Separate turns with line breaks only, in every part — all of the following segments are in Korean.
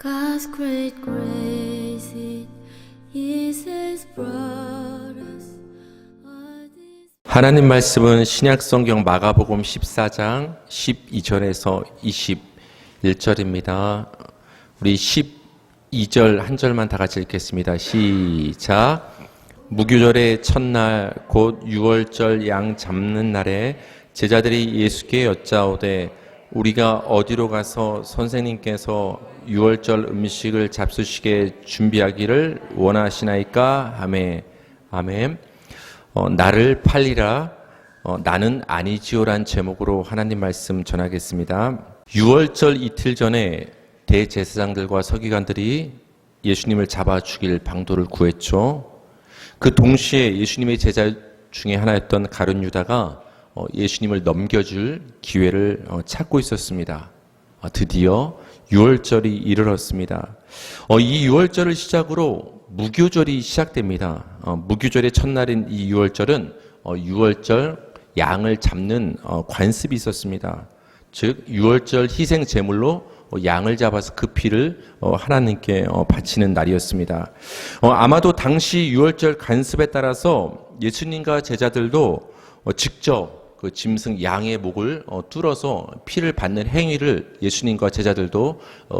God's great grace, it is His brought us all this.
하나님 말씀은 신약성경 마가복음 14장 12절에서 21절입니다. 우리 12절 한 절만 다 같이 읽겠습니다. 시작. 무교절의 첫날 곧 유월절 양 잡는 날에 제자들이 예수께 여짜오되 우리가 어디로 가서 선생님께서 유월절 음식을 잡수시게 준비하기를 원하시나이까 하매 아멘. 나를 팔리라 나는 아니지요란 제목으로 하나님 말씀 전하겠습니다. 유월절 이틀 전에 대제사장들과 서기관들이 예수님을 잡아 죽일 방도를 구했죠. 그 동시에 예수님의 제자 중에 하나였던 가룟 유다가 예수님을 넘겨줄 기회를 찾고 있었습니다. 드디어 유월절이 이르렀습니다. 이 유월절을 시작으로 무교절이 시작됩니다. 무교절의 첫날인 이 유월절은 유월절 양을 잡는 관습이 있었습니다. 즉 유월절 희생 제물로 양을 잡아서 그 피를 하나님께 바치는 날이었습니다. 아마도 당시 유월절 관습에 따라서 예수님과 제자들도 직접 그 짐승 양의 목을 뚫어서 피를 받는 행위를 예수님과 제자들도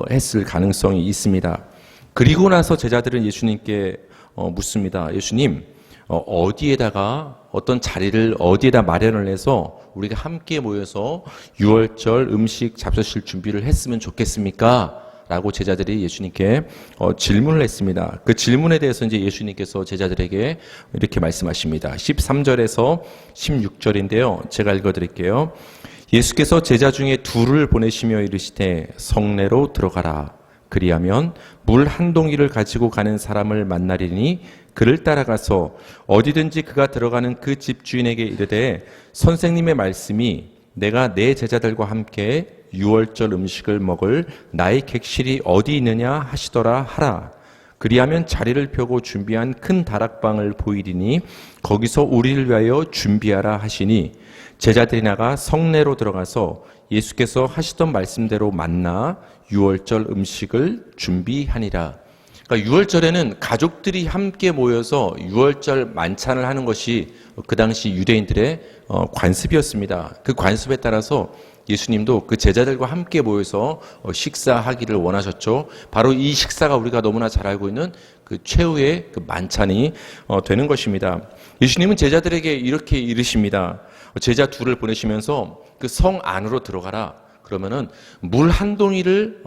했을 가능성이 있습니다. 그리고 나서 제자들은 예수님께 묻습니다. 예수님, 어디에다가 어떤 자리를 어디에다 마련을 해서 우리가 함께 모여서 유월절 음식 잡수실 준비를 했으면 좋겠습니까? 라고 제자들이 예수님께 질문을 했습니다. 그 질문에 대해서 이제 예수님께서 제자들에게 이렇게 말씀하십니다. 13절에서 16절인데요. 제가 읽어드릴게요. 예수께서 제자 중에 둘을 보내시며 이르시되 성내로 들어가라. 그리하면 물 한 동이를 가지고 가는 사람을 만나리니 그를 따라가서 어디든지 그가 들어가는 그 집주인에게 이르되 선생님의 말씀이 내가 내 제자들과 함께 유월절 음식을 먹을 나의 객실이 어디 있느냐 하시더라 하라. 그리하면 자리를 펴고 준비한 큰 다락방을 보이리니 거기서 우리를 위하여 준비하라 하시니 제자들이 나가 성내로 들어가서 예수께서 하시던 말씀대로 만나 유월절 음식을 준비하니라. 그러니까 유월절에는 가족들이 함께 모여서 유월절 만찬을 하는 것이 그 당시 유대인들의 관습이었습니다. 그 관습에 따라서 예수님도 그 제자들과 함께 모여서 식사하기를 원하셨죠. 바로 이 식사가 우리가 너무나 잘 알고 있는 그 최후의 그 만찬이 되는 것입니다. 예수님은 제자들에게 이렇게 이르십니다. 제자 둘을 보내시면서 그 성 안으로 들어가라. 그러면은 물 한 동이를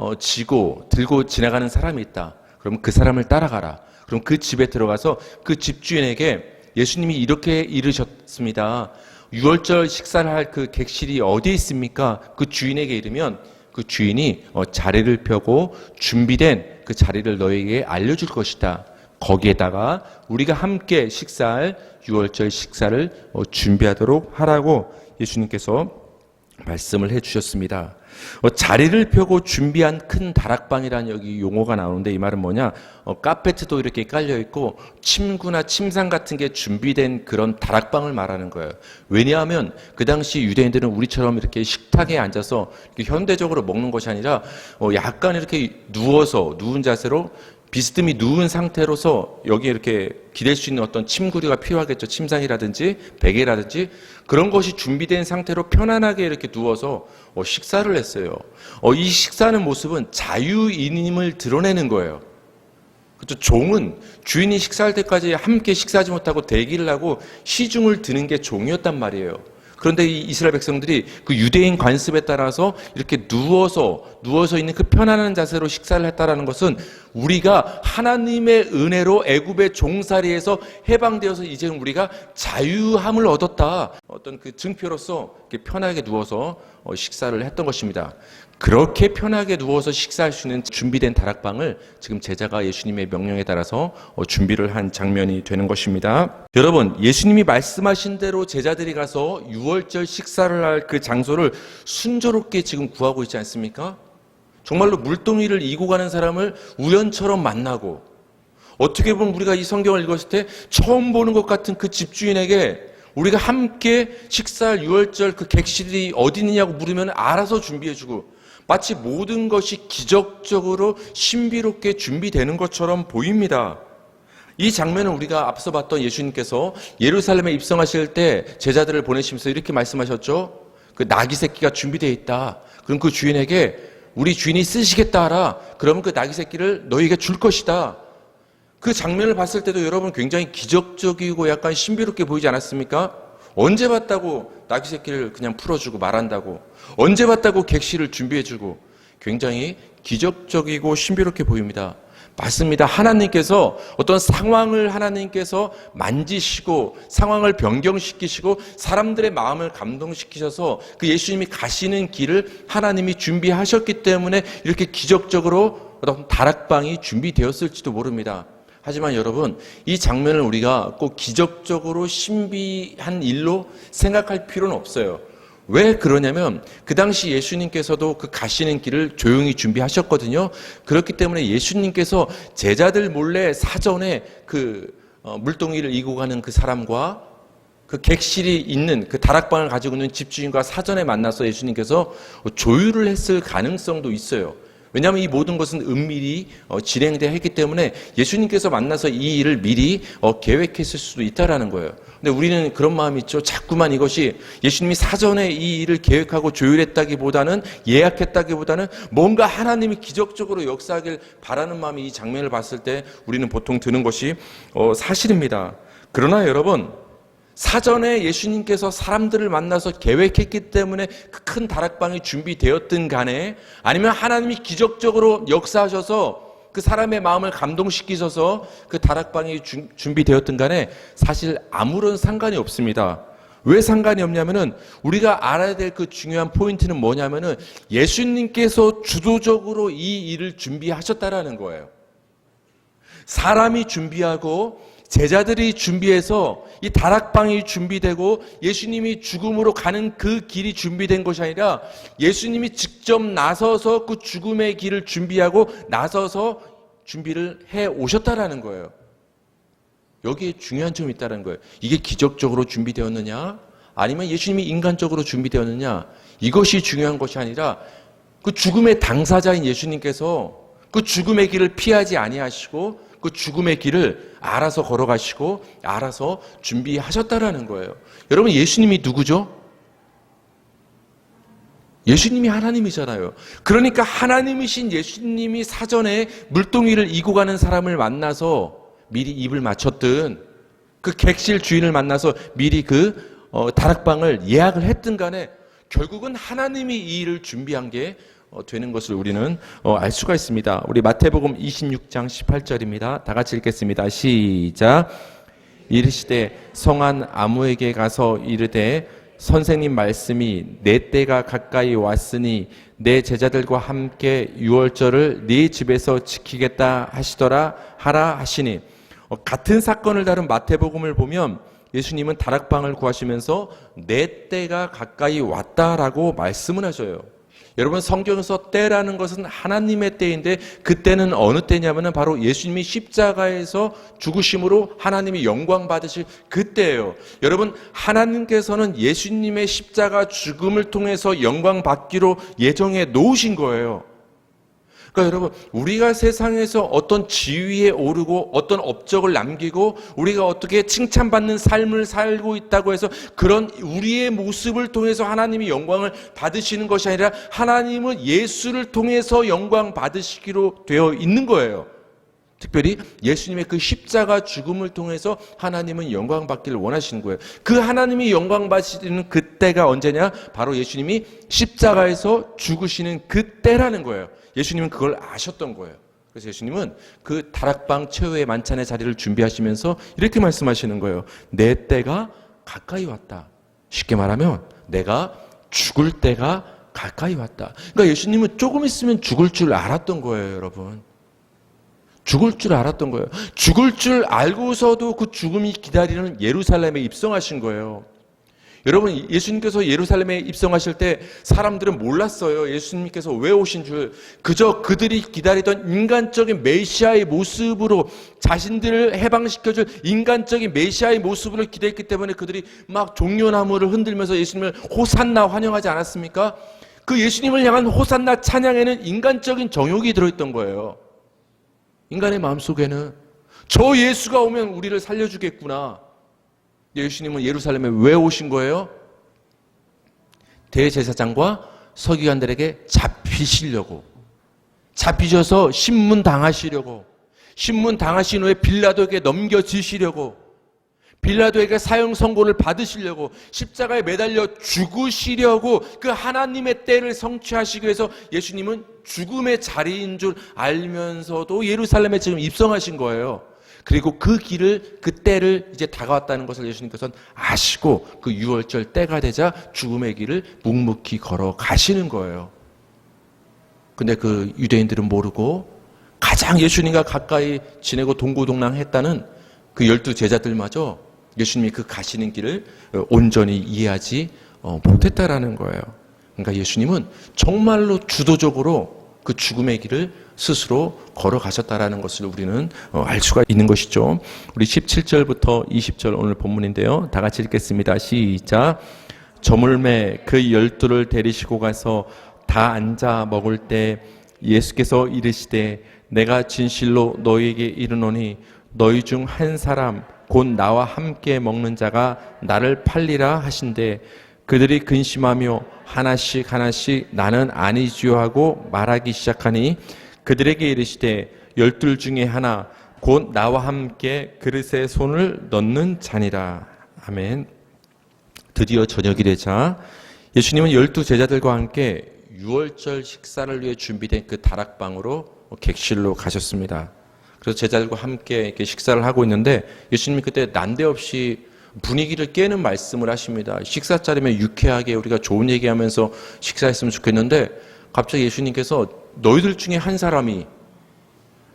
들고 지나가는 사람이 있다. 그럼 그 사람을 따라가라. 그럼 그 집에 들어가서 그 집주인에게 예수님이 이렇게 이르셨습니다. 유월절 식사를 할 그 객실이 어디에 있습니까? 그 주인에게 이르면 그 주인이 자리를 펴고 준비된 그 자리를 너에게 알려줄 것이다. 거기에다가 우리가 함께 식사할 유월절 식사를 준비하도록 하라고 예수님께서 말씀을 해주셨습니다. 자리를 펴고 준비한 큰 다락방이라는 여기 용어가 나오는데 이 말은 뭐냐? 카페트도 이렇게 깔려 있고 침구나 침상 같은 게 준비된 그런 다락방을 말하는 거예요. 왜냐하면 그 당시 유대인들은 우리처럼 이렇게 식탁에 앉아서 이렇게 현대적으로 먹는 것이 아니라 약간 이렇게 누운 자세로 비스듬히 누운 상태로서 여기에 이렇게 기댈 수 있는 어떤 침구류가 필요하겠죠. 침상이라든지 베개라든지 그런 것이 준비된 상태로 편안하게 이렇게 누워서 식사를 했어요. 이 식사하는 모습은 자유인임을 드러내는 거예요. 그렇죠. 종은 주인이 식사할 때까지 함께 식사하지 못하고 대기를 하고 시중을 드는 게 종이었단 말이에요. 그런데 이 이스라엘 백성들이 그 유대인 관습에 따라서 이렇게 누워서 있는 그 편안한 자세로 식사를 했다라는 것은 우리가 하나님의 은혜로 애굽의 종살이에서 해방되어서 이제는 우리가 자유함을 얻었다. 어떤 그 증표로서 이렇게 편하게 누워서 식사를 했던 것입니다. 그렇게 편하게 누워서 식사할 수 있는 준비된 다락방을 지금 제자가 예수님의 명령에 따라서 준비를 한 장면이 되는 것입니다. 여러분, 예수님이 말씀하신 대로 제자들이 가서 유월절 식사를 할 그 장소를 순조롭게 지금 구하고 있지 않습니까? 정말로 물동이를 이고 가는 사람을 우연처럼 만나고 어떻게 보면 우리가 이 성경을 읽었을 때 처음 보는 것 같은 그 집주인에게 우리가 함께 식사할 유월절 그 객실이 어디 있느냐고 물으면 알아서 준비해주고 마치 모든 것이 기적적으로 신비롭게 준비되는 것처럼 보입니다. 이 장면은 우리가 앞서 봤던 예수님께서 예루살렘에 입성하실 때 제자들을 보내시면서 이렇게 말씀하셨죠. 그 나귀 새끼가 준비되어 있다. 그럼 그 주인에게 우리 주인이 쓰시겠다 하라. 그러면 그 나귀 새끼를 너희에게 줄 것이다. 그 장면을 봤을 때도 여러분 굉장히 기적적이고 약간 신비롭게 보이지 않았습니까? 언제 봤다고 나귀 새끼를 그냥 풀어주고 말한다고, 언제 봤다고 객실을 준비해주고, 굉장히 기적적이고 신비롭게 보입니다. 맞습니다. 하나님께서 어떤 상황을 하나님께서 만지시고 상황을 변경시키시고 사람들의 마음을 감동시키셔서 그 예수님이 가시는 길을 하나님이 준비하셨기 때문에 이렇게 기적적으로 어떤 다락방이 준비되었을지도 모릅니다. 하지만 여러분, 이 장면을 우리가 꼭 기적적으로 신비한 일로 생각할 필요는 없어요. 왜 그러냐면 그 당시 예수님께서도 그 가시는 길을 조용히 준비하셨거든요. 그렇기 때문에 예수님께서 제자들 몰래 사전에 그 물동이를 이고 가는 그 사람과 그 객실이 있는 그 다락방을 가지고 있는 집주인과 사전에 만나서 예수님께서 조율을 했을 가능성도 있어요. 왜냐하면 이 모든 것은 은밀히 진행되어 했기 때문에 예수님께서 만나서 이 일을 미리 계획했을 수도 있다라는 거예요. 근데 우리는 그런 마음이 있죠. 자꾸만 이것이 예수님이 사전에 이 일을 계획하고 조율했다기보다는, 예약했다기보다는 뭔가 하나님이 기적적으로 역사하길 바라는 마음이 이 장면을 봤을 때 우리는 보통 드는 것이 사실입니다. 그러나 여러분, 사전에 예수님께서 사람들을 만나서 계획했기 때문에 그 큰 다락방이 준비되었든 간에, 아니면 하나님이 기적적으로 역사하셔서 그 사람의 마음을 감동시키셔서 그 다락방이 준비되었든 간에 사실 아무런 상관이 없습니다. 왜 상관이 없냐면은 우리가 알아야 될 그 중요한 포인트는 뭐냐면은 예수님께서 주도적으로 이 일을 준비하셨다라는 거예요. 사람이 준비하고 제자들이 준비해서 이 다락방이 준비되고 예수님이 죽음으로 가는 그 길이 준비된 것이 아니라 예수님이 직접 나서서 그 죽음의 길을 준비하고 나서서 준비를 해 오셨다라는 거예요. 여기에 중요한 점이 있다는 거예요. 이게 기적적으로 준비되었느냐, 아니면 예수님이 인간적으로 준비되었느냐, 이것이 중요한 것이 아니라 그 죽음의 당사자인 예수님께서 그 죽음의 길을 피하지 아니하시고 그 죽음의 길을 알아서 걸어가시고 알아서 준비하셨다라는 거예요. 여러분, 예수님이 누구죠? 예수님이 하나님이잖아요. 그러니까 하나님이신 예수님이 사전에 물동이를 이고 가는 사람을 만나서 미리 입을 맞췄든, 그 객실 주인을 만나서 미리 그 다락방을 예약을 했든 간에 결국은 하나님이 이 일을 준비한 게 되는 것을 우리는 알 수가 있습니다. 우리 마태복음 26장 18절입니다. 다 같이 읽겠습니다. 시작. 이르시되 성한 아무에게 가서 이르되 선생님 말씀이 내 때가 가까이 왔으니 내 제자들과 함께 유월절을 네 집에서 지키겠다 하시더라 하라 하시니, 같은 사건을 다룬 마태복음을 보면 예수님은 다락방을 구하시면서 내 때가 가까이 왔다라고 말씀을 하셔요. 여러분, 성경에서 때라는 것은 하나님의 때인데 그 때는 어느 때냐면은 바로 예수님이 십자가에서 죽으심으로 하나님이 영광 받으실 그 때예요. 여러분, 하나님께서는 예수님의 십자가 죽음을 통해서 영광 받기로 예정해 놓으신 거예요. 그러니까 여러분, 우리가 세상에서 어떤 지위에 오르고 어떤 업적을 남기고 우리가 어떻게 칭찬받는 삶을 살고 있다고 해서 그런 우리의 모습을 통해서 하나님이 영광을 받으시는 것이 아니라 하나님은 예수를 통해서 영광 받으시기로 되어 있는 거예요. 특별히 예수님의 그 십자가 죽음을 통해서 하나님은 영광 받기를 원하시는 거예요. 그 하나님이 영광 받으시는 그때가 언제냐? 바로 예수님이 십자가에서 죽으시는 그때라는 거예요. 예수님은 그걸 아셨던 거예요. 그래서 예수님은 그 다락방 최후의 만찬의 자리를 준비하시면서 이렇게 말씀하시는 거예요. 내 때가 가까이 왔다. 쉽게 말하면 내가 죽을 때가 가까이 왔다. 그러니까 예수님은 조금 있으면 죽을 줄 알았던 거예요, 여러분. 죽을 줄 알았던 거예요. 죽을 줄 알고서도 그 죽음이 기다리는 예루살렘에 입성하신 거예요. 여러분, 예수님께서 예루살렘에 입성하실 때 사람들은 몰랐어요. 예수님께서 왜 오신 줄. 그저 그들이 기다리던 인간적인 메시아의 모습으로, 자신들을 해방시켜줄 인간적인 메시아의 모습으로 기대했기 때문에 그들이 막 종려나무를 흔들면서 예수님을 호산나 환영하지 않았습니까? 그 예수님을 향한 호산나 찬양에는 인간적인 정욕이 들어있던 거예요. 인간의 마음속에는 저 예수가 오면 우리를 살려주겠구나. 예수님은 예루살렘에 왜 오신 거예요? 대제사장과 서기관들에게 잡히시려고, 잡히셔서 신문 당하시려고, 신문 당하신 후에 빌라도에게 넘겨지시려고, 빌라도에게 사형 선고를 받으시려고, 십자가에 매달려 죽으시려고, 그 하나님의 때를 성취하시기 위해서 예수님은 죽음의 자리인 줄 알면서도 예루살렘에 지금 입성하신 거예요. 그리고 그 길을, 그 때를 이제 다가왔다는 것을 예수님께서는 아시고 그 유월절 때가 되자 죽음의 길을 묵묵히 걸어 가시는 거예요. 근데 그 유대인들은 모르고 가장 예수님과 가까이 지내고 동고동락했다는 그 12제자들마저 예수님이 그 가시는 길을 온전히 이해하지 못했다라는 거예요. 그러니까 예수님은 정말로 주도적으로 그 죽음의 길을 스스로 걸어가셨다라는 것을 우리는 알 수가 있는 것이죠. 우리 17절부터 20절 오늘 본문인데요. 다 같이 읽겠습니다. 시작. 저물매 그 12를 데리시고 가서 다 앉아 먹을 때 예수께서 이르시되 내가 진실로 너희에게 이르노니 너희 중 한 사람 곧 나와 함께 먹는 자가 나를 팔리라 하신대 그들이 근심하며 하나씩 하나씩 나는 아니지요 하고 말하기 시작하니 그들에게 이르시되 12 중에 하나 곧 나와 함께 그릇에 손을 넣는 자니라. 아멘. 드디어 저녁이 되자 예수님은 12제자들과 함께 유월절 식사를 위해 준비된 그 다락방으로 객실로 가셨습니다. 그래서 제자들과 함께 이렇게 식사를 하고 있는데 예수님이 그때 난데없이 분위기를 깨는 말씀을 하십니다. 식사 자리면 유쾌하게 우리가 좋은 얘기하면서 식사했으면 좋겠는데 갑자기 예수님께서 너희들 중에 한 사람이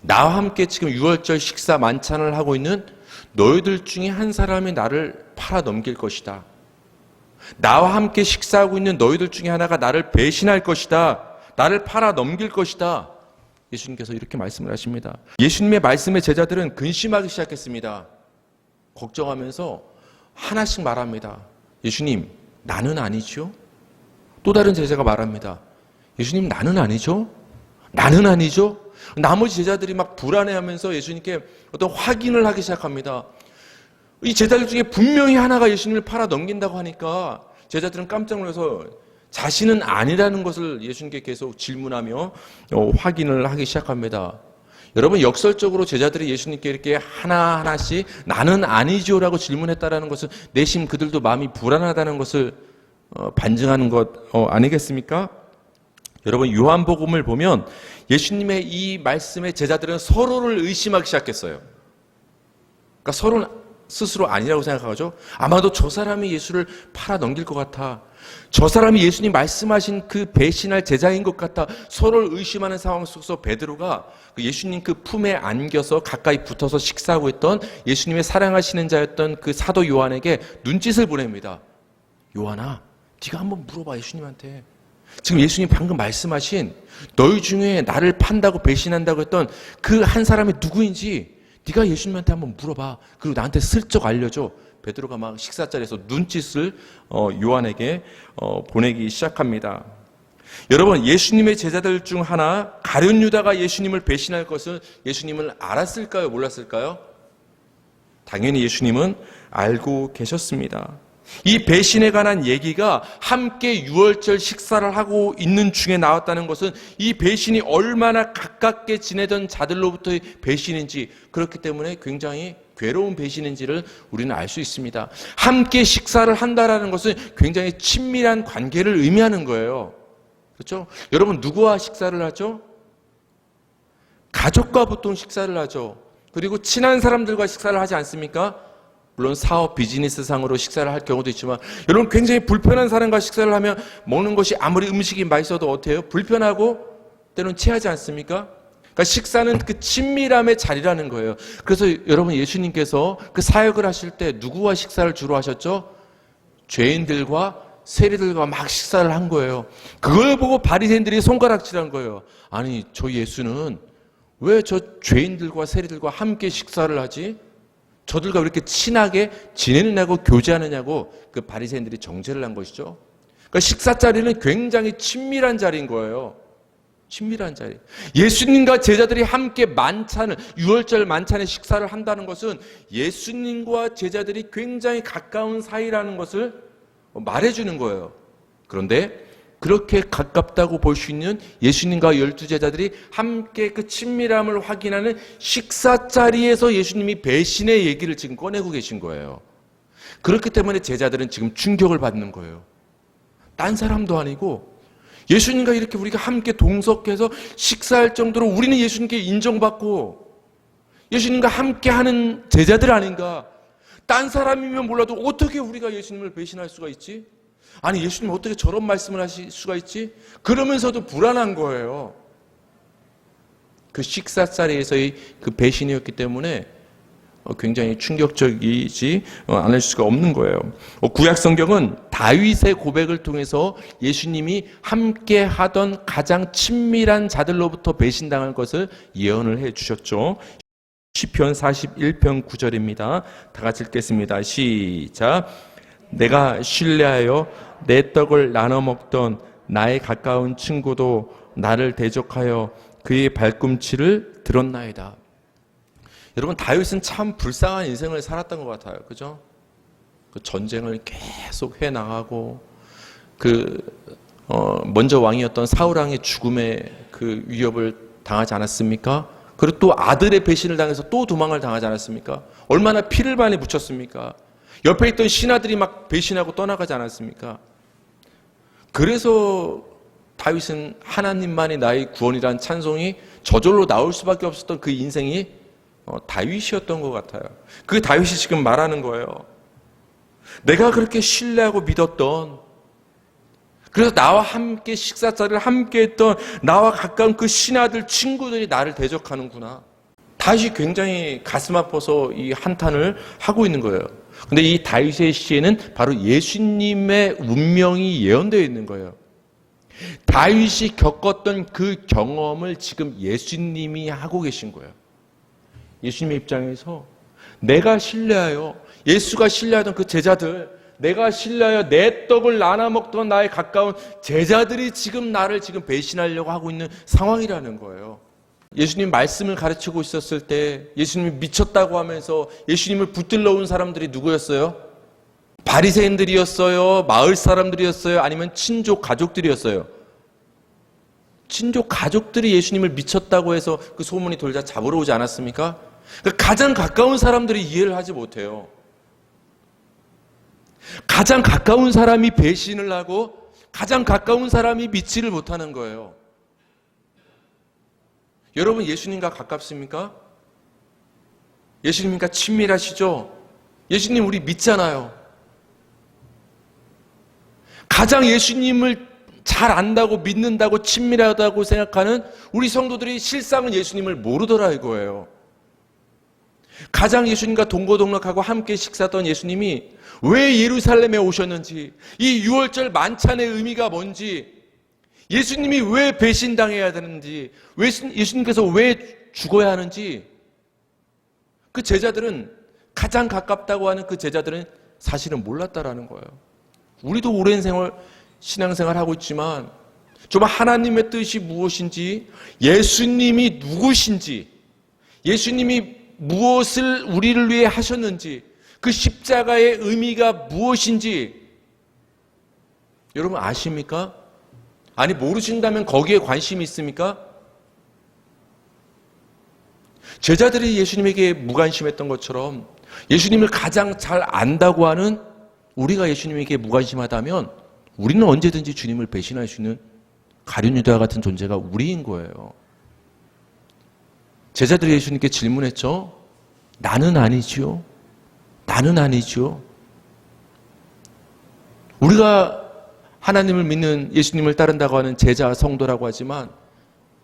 나와 함께 지금 유월절 식사 만찬을 하고 있는 너희들 중에 한 사람이 나를 팔아 넘길 것이다. 나와 함께 식사하고 있는 너희들 중에 하나가 나를 배신할 것이다. 나를 팔아 넘길 것이다. 예수님께서 이렇게 말씀을 하십니다. 예수님의 말씀에 제자들은 근심하기 시작했습니다. 걱정하면서 하나씩 말합니다. 예수님, 나는 아니죠? 또 다른 제자가 말합니다. 예수님, 나는 아니죠? 나는 아니죠? 나머지 제자들이 막 불안해하면서 예수님께 어떤 확인을 하기 시작합니다. 이 제자들 중에 분명히 하나가 예수님을 팔아 넘긴다고 하니까 제자들은 깜짝 놀라서 자신은 아니라는 것을 예수님께 계속 질문하며 확인을 하기 시작합니다. 여러분, 역설적으로 제자들이 예수님께 이렇게 하나하나씩 나는 아니죠라고 질문했다라는 것은 내심 그들도 마음이 불안하다는 것을 반증하는 것 아니겠습니까? 여러분, 요한복음을 보면 예수님의 이 말씀에 제자들은 서로를 의심하기 시작했어요. 그러니까 서로는 스스로 아니라고 생각하죠. 아마도 저 사람이 예수를 팔아 넘길 것 같아. 저 사람이 예수님 말씀하신 그 배신할 제자인 것 같아. 서로를 의심하는 상황 속에서 베드로가 예수님 그 품에 안겨서 가까이 붙어서 식사하고 있던 예수님의 사랑하시는 자였던 그 사도 요한에게 눈짓을 보냅니다. 요한아, 네가 한번 물어봐 예수님한테. 지금 예수님 방금 말씀하신 너희 중에 나를 판다고 배신한다고 했던 그 한 사람이 누구인지 네가 예수님한테 한번 물어봐. 그리고 나한테 슬쩍 알려줘. 베드로가 막 식사 자리에서 눈짓을 요한에게 보내기 시작합니다. 여러분, 예수님의 제자들 중 하나 가룟 유다가 예수님을 배신할 것을 예수님은 알았을까요? 몰랐을까요? 당연히 예수님은 알고 계셨습니다. 이 배신에 관한 얘기가 함께 유월절 식사를 하고 있는 중에 나왔다는 것은 이 배신이 얼마나 가깝게 지내던 자들로부터의 배신인지, 그렇기 때문에 굉장히 괴로운 배신인지를 우리는 알 수 있습니다. 함께 식사를 한다라는 것은 굉장히 친밀한 관계를 의미하는 거예요. 그렇죠? 여러분, 누구와 식사를 하죠? 가족과 보통 식사를 하죠. 그리고 친한 사람들과 식사를 하지 않습니까? 물론 사업, 비즈니스상으로 식사를 할 경우도 있지만, 여러분, 굉장히 불편한 사람과 식사를 하면 먹는 것이 아무리 음식이 맛있어도 어때요? 불편하고 때로는 체하지 않습니까? 그러니까 식사는 그 친밀함의 자리라는 거예요. 그래서 여러분, 예수님께서 그 사역을 하실 때 누구와 식사를 주로 하셨죠? 죄인들과 세리들과 막 식사를 한 거예요. 그걸 보고 바리새인들이 손가락질한 거예요. 아니, 저 예수는 왜 저 죄인들과 세리들과 함께 식사를 하지? 저들과 왜 이렇게 친하게 지내느냐고 교제하느냐고 그 바리새인들이 정죄를 한 것이죠. 그러니까 식사 자리는 굉장히 친밀한 자리인 거예요. 친밀한 자리. 예수님과 제자들이 함께 만찬을, 유월절 만찬의 식사를 한다는 것은 예수님과 제자들이 굉장히 가까운 사이라는 것을 말해주는 거예요. 그런데 그렇게 가깝다고 볼 수 있는 예수님과 12제자들이 함께 그 친밀함을 확인하는 식사 자리에서 예수님이 배신의 얘기를 지금 꺼내고 계신 거예요. 그렇기 때문에 제자들은 지금 충격을 받는 거예요. 딴 사람도 아니고 예수님과 이렇게 우리가 함께 동석해서 식사할 정도로 우리는 예수님께 인정받고 예수님과 함께하는 제자들 아닌가. 딴 사람이면 몰라도 어떻게 우리가 예수님을 배신할 수가 있지? 아니, 예수님 어떻게 저런 말씀을 하실 수가 있지? 그러면서도 불안한 거예요. 그 식사 자리에서의 그 배신이었기 때문에 굉장히 충격적이지 않을 수가 없는 거예요. 구약 성경은 다윗의 고백을 통해서 예수님이 함께 하던 가장 친밀한 자들로부터 배신당할 것을 예언을 해 주셨죠. 시편 41편 9절입니다. 다 같이 읽겠습니다. 시작. 내가 신뢰하여 내 떡을 나눠 먹던 나의 가까운 친구도 나를 대적하여 그의 발꿈치를 들었나이다. 여러분, 다윗은 참 불쌍한 인생을 살았던 것 같아요. 그죠? 그 전쟁을 계속 해나가고, 먼저 왕이었던 사울왕의 죽음의 그 위협을 당하지 않았습니까? 그리고 또 아들의 배신을 당해서 또 도망을 당하지 않았습니까? 얼마나 피를 많이 묻혔습니까? 옆에 있던 신하들이 막 배신하고 떠나가지 않았습니까? 그래서 다윗은 하나님만이 나의 구원이라는 찬송이 저절로 나올 수밖에 없었던 그 인생이 다윗이었던 것 같아요. 그 다윗이 지금 말하는 거예요. 내가 그렇게 신뢰하고 믿었던, 그래서 나와 함께 식사 자리를 함께 했던 나와 가까운 그 신하들 친구들이 나를 대적하는구나. 다윗이 굉장히 가슴 아파서 이 한탄을 하고 있는 거예요. 근데 이 다윗의 시에는 바로 예수님의 운명이 예언되어 있는 거예요. 다윗이 겪었던 그 경험을 지금 예수님이 하고 계신 거예요. 예수님의 입장에서 내가 신뢰하여, 예수가 신뢰하던 그 제자들, 내가 신뢰하여 내 떡을 나눠 먹던 나의 가까운 제자들이 지금 나를 지금 배신하려고 하고 있는 상황이라는 거예요. 예수님 말씀을 가르치고 있었을 때 예수님이 미쳤다고 하면서 예수님을 붙들러 온 사람들이 누구였어요? 바리새인들이었어요? 마을 사람들이었어요? 아니면 친족 가족들이었어요? 친족 가족들이 예수님을 미쳤다고 해서 그 소문이 돌자 잡으러 오지 않았습니까? 가장 가까운 사람들이 이해를 하지 못해요. 가장 가까운 사람이 배신을 하고 가장 가까운 사람이 믿지를 못하는 거예요. 여러분, 예수님과 가깝습니까? 예수님과 친밀하시죠? 예수님 우리 믿잖아요. 가장 예수님을 잘 안다고 믿는다고 친밀하다고 생각하는 우리 성도들이 실상은 예수님을 모르더라 이거예요. 가장 예수님과 동고동락하고 함께 식사하던 예수님이 왜 예루살렘에 오셨는지, 이 유월절 만찬의 의미가 뭔지, 예수님이 왜 배신당해야 되는지, 예수님께서 왜 죽어야 하는지, 그 제자들은, 가장 가깝다고 하는 그 제자들은 사실은 몰랐다라는 거예요. 우리도 오랜 신앙생활 하고 있지만 정말 하나님의 뜻이 무엇인지, 예수님이 누구신지, 예수님이 무엇을 우리를 위해 하셨는지, 그 십자가의 의미가 무엇인지 여러분 아십니까? 아니, 모르신다면 거기에 관심이 있습니까? 제자들이 예수님에게 무관심했던 것처럼 예수님을 가장 잘 안다고 하는 우리가 예수님에게 무관심하다면 우리는 언제든지 주님을 배신할 수 있는 가룟 유다와 같은 존재가 우리인 거예요. 제자들이 예수님께 질문했죠. 나는 아니지요? 나는 아니지요? 우리가 하나님을 믿는, 예수님을 따른다고 하는 제자, 성도라고 하지만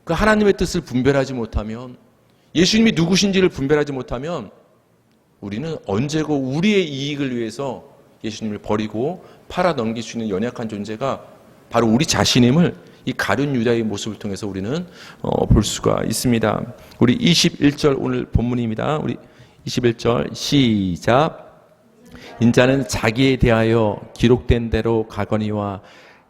그 하나님의 뜻을 분별하지 못하면, 예수님이 누구신지를 분별하지 못하면 우리는 언제고 우리의 이익을 위해서 예수님을 버리고 팔아 넘길 수 있는 연약한 존재가 바로 우리 자신임을 이 가룟 유다의 모습을 통해서 우리는 볼 수가 있습니다. 우리 21절 오늘 본문입니다. 우리 21절 시작. 인자는 자기에 대하여 기록된 대로 가거니와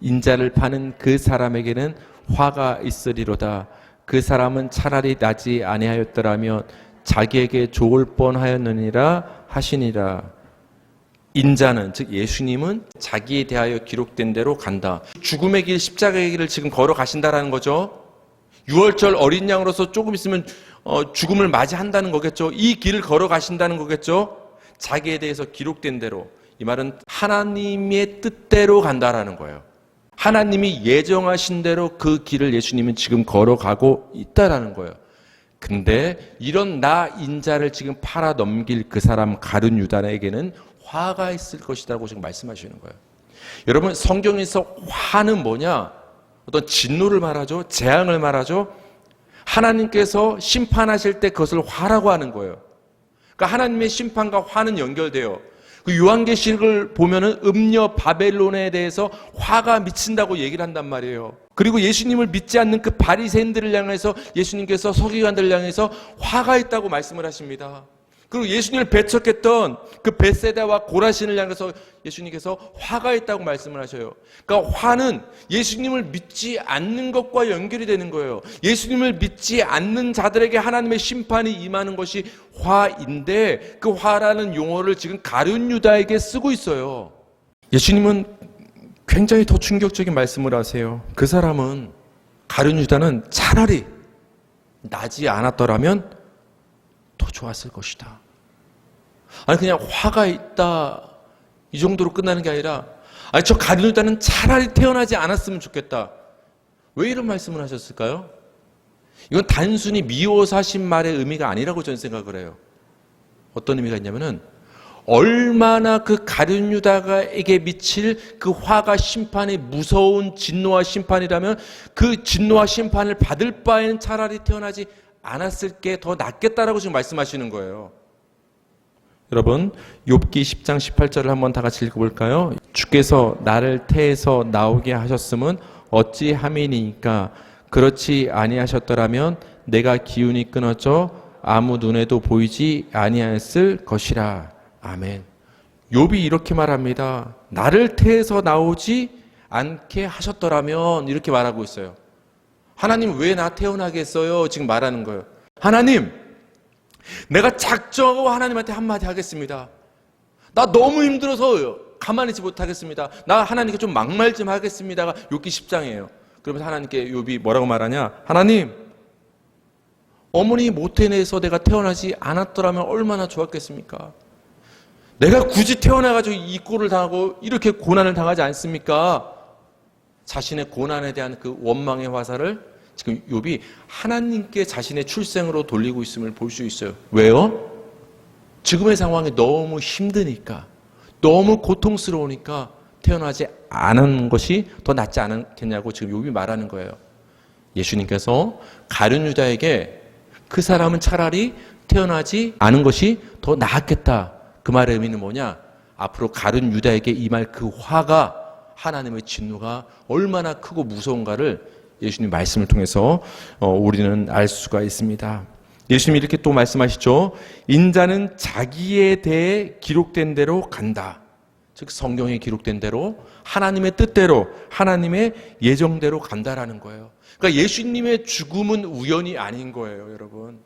인자를 파는 그 사람에게는 화가 있으리로다. 그 사람은 차라리 나지 아니하였더라면 자기에게 좋을 뻔하였느니라 하시니라. 인자는, 즉 예수님은 자기에 대하여 기록된 대로 간다. 죽음의 길, 십자가의 길을 지금 걸어가신다라는 거죠. 6월절 어린 양으로서 조금 있으면 죽음을 맞이한다는 거겠죠. 이 길을 걸어가신다는 거겠죠. 자기에 대해서 기록된 대로. 이 말은 하나님의 뜻대로 간다라는 거예요. 하나님이 예정하신 대로 그 길을 예수님은 지금 걸어가고 있다라는 거예요. 근데 이런 나 인자를 지금 팔아 넘길 그 사람 가룟 유다에게는 화가 있을 것이라고 지금 말씀하시는 거예요. 여러분, 성경에서 화는 뭐냐? 어떤 진노를 말하죠. 재앙을 말하죠. 하나님께서 심판하실 때 그것을 화라고 하는 거예요. 그러니까 하나님의 심판과 화는 연결돼요. 그 요한계시록을 보면은 음녀 바벨론에 대해서 화가 미친다고 얘기를 한단 말이에요. 그리고 예수님을 믿지 않는 그 바리새인들을 향해서 예수님께서 서기관들을 향해서 화가 있다고 말씀을 하십니다. 그리고 예수님을 배척했던 그 벳세다와 고라신을 향해서 예수님께서 화가 있다고 말씀을 하셔요. 그러니까 화는 예수님을 믿지 않는 것과 연결이 되는 거예요. 예수님을 믿지 않는 자들에게 하나님의 심판이 임하는 것이 화인데 그 화라는 용어를 지금 가룟 유다에게 쓰고 있어요. 예수님은 굉장히 더 충격적인 말씀을 하세요. 그 사람은, 가룟 유다는 차라리 나지 않았더라면 더 좋았을 것이다. 아니 그냥 화가 있다 이 정도로 끝나는 게 아니라, 아니 저 가룟 유다는 차라리 태어나지 않았으면 좋겠다. 왜 이런 말씀을 하셨을까요? 이건 단순히 미워서 하신 말의 의미가 아니라고 저는 생각을 해요. 어떤 의미가 있냐면은, 얼마나 그 가룟 유다에게 미칠 그 화가 심판이 무서운 진노와 심판이라면 그 진노와 심판을 받을 바에는 차라리 태어나지 않았을 게 더 낫겠다라고 지금 말씀하시는 거예요. 여러분, 욥기 10장 18절을 한번 다 같이 읽어볼까요? 주께서 나를 태에서 나오게 하셨음은 어찌함이니까 그렇지 아니하셨더라면 내가 기운이 끊어져 아무 눈에도 보이지 아니하였을 것이라. 아멘. 욥이 이렇게 말합니다. 나를 태에서 나오지 않게 하셨더라면, 이렇게 말하고 있어요. 하나님 왜 나 태어나게 했어요? 지금 말하는 거예요. 하나님, 내가 작정하고 하나님한테 한마디 하겠습니다. 나 너무 힘들어서 가만히 있지 못하겠습니다. 나 하나님께 좀 막말 좀 하겠습니다가 욥기 10장이에요. 그러면서 하나님께 욥이 뭐라고 말하냐? 하나님, 어머니 모태내에서 내가 태어나지 않았더라면 얼마나 좋았겠습니까? 내가 굳이 태어나가지고 이 꼴을 당하고 이렇게 고난을 당하지 않습니까? 자신의 고난에 대한 그 원망의 화살을 지금 욥이 하나님께 자신의 출생으로 돌리고 있음을 볼 수 있어요. 왜요? 지금의 상황이 너무 힘드니까, 너무 고통스러우니까 태어나지 않은 것이 더 낫지 않겠냐고 지금 욥이 말하는 거예요. 예수님께서 가룟 유다에게 그 사람은 차라리 태어나지 않은 것이 더 나았겠다. 그 말의 의미는 뭐냐? 앞으로 가룟 유다에게 임할 그 화가, 하나님의 진노가 얼마나 크고 무서운가를 예수님 말씀을 통해서 우리는 알 수가 있습니다. 예수님이 이렇게 또 말씀하시죠. 인자는 자기에 대해 기록된 대로 간다. 즉 성경에 기록된 대로, 하나님의 뜻대로, 하나님의 예정대로 간다라는 거예요. 그러니까 예수님의 죽음은 우연이 아닌 거예요, 여러분.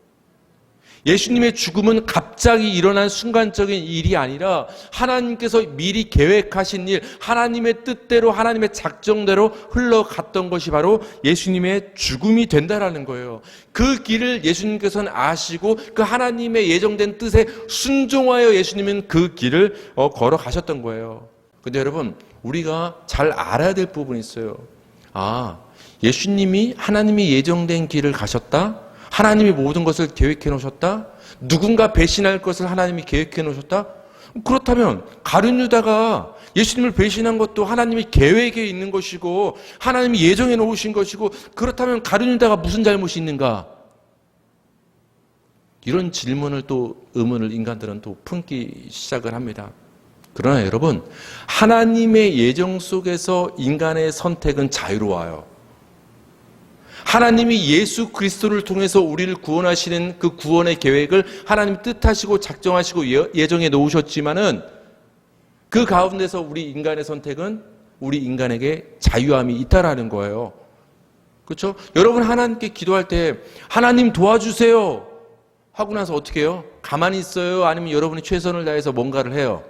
예수님의 죽음은 갑자기 일어난 순간적인 일이 아니라 하나님께서 미리 계획하신 일, 하나님의 뜻대로, 하나님의 작정대로 흘러갔던 것이 바로 예수님의 죽음이 된다라는 거예요. 그 길을 예수님께서는 아시고 그 하나님의 예정된 뜻에 순종하여 예수님은 그 길을 걸어가셨던 거예요. 근데 여러분, 우리가 잘 알아야 될 부분이 있어요. 예수님이 하나님이 예정된 길을 가셨다? 하나님이 모든 것을 계획해 놓으셨다? 누군가 배신할 것을 하나님이 계획해 놓으셨다? 그렇다면 가룟 유다가 예수님을 배신한 것도 하나님이 계획에 있는 것이고 하나님이 예정해 놓으신 것이고, 그렇다면 가룟 유다가 무슨 잘못이 있는가? 이런 질문을 또, 의문을 인간들은 또 품기 시작을 합니다. 그러나 여러분, 하나님의 예정 속에서 인간의 선택은 자유로워요. 하나님이 예수 그리스도를 통해서 우리를 구원하시는 그 구원의 계획을 하나님 뜻하시고 작정하시고 예정해 놓으셨지만은 그 가운데서 우리 인간의 선택은 우리 인간에게 자유함이 있다라는 거예요. 그렇죠? 여러분 하나님께 기도할 때 하나님 도와주세요 하고 나서 어떻게 해요? 가만히 있어요? 아니면 여러분이 최선을 다해서 뭔가를 해요?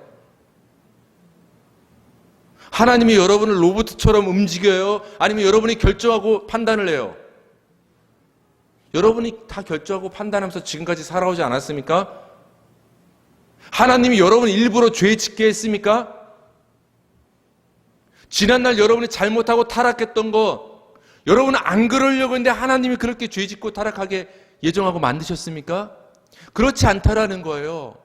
하나님이 여러분을 로봇처럼 움직여요? 아니면 여러분이 결정하고 판단을 해요? 여러분이 다 결정하고 판단하면서 지금까지 살아오지 않았습니까? 하나님이 여러분을 일부러 죄 짓게 했습니까? 지난날 여러분이 잘못하고 타락했던 거 여러분은 안 그러려고 했는데 하나님이 그렇게 죄 짓고 타락하게 예정하고 만드셨습니까? 그렇지 않다라는 거예요.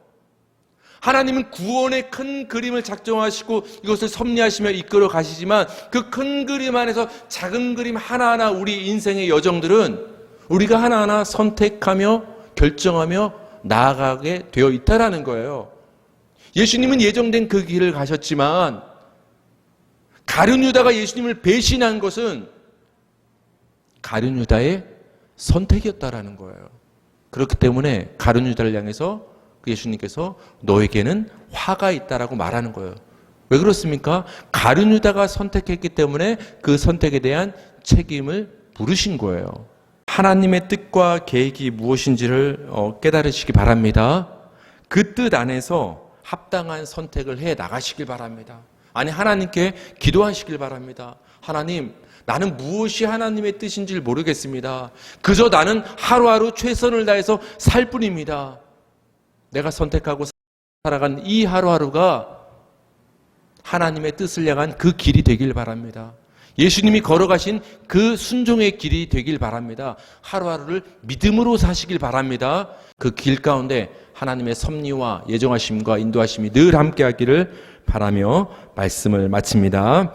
하나님은 구원의 큰 그림을 작정하시고 이것을 섭리하시며 이끌어 가시지만 그 큰 그림 안에서 작은 그림 하나하나 우리 인생의 여정들은 우리가 하나하나 선택하며 결정하며 나아가게 되어 있다라는 거예요. 예수님은 예정된 그 길을 가셨지만 가룟 유다가 예수님을 배신한 것은 가룟 유다의 선택이었다라는 거예요. 그렇기 때문에 가룟 유다를 향해서 예수님께서 너에게는 화가 있다라고 말하는 거예요. 왜 그렇습니까? 가룟 유다가 선택했기 때문에 그 선택에 대한 책임을 물으신 거예요. 하나님의 뜻과 계획이 무엇인지를 깨달으시기 바랍니다. 그 뜻 안에서 합당한 선택을 해 나가시길 바랍니다. 아니 하나님께 기도하시길 바랍니다. 하나님, 나는 무엇이 하나님의 뜻인지를 모르겠습니다. 그저 나는 하루하루 최선을 다해서 살 뿐입니다. 내가 선택하고 살아간 이 하루하루가 하나님의 뜻을 향한 그 길이 되길 바랍니다. 예수님이 걸어가신 그 순종의 길이 되길 바랍니다. 하루하루를 믿음으로 사시길 바랍니다. 그 길 가운데 하나님의 섭리와 예정하심과 인도하심이 늘 함께하기를 바라며 말씀을 마칩니다.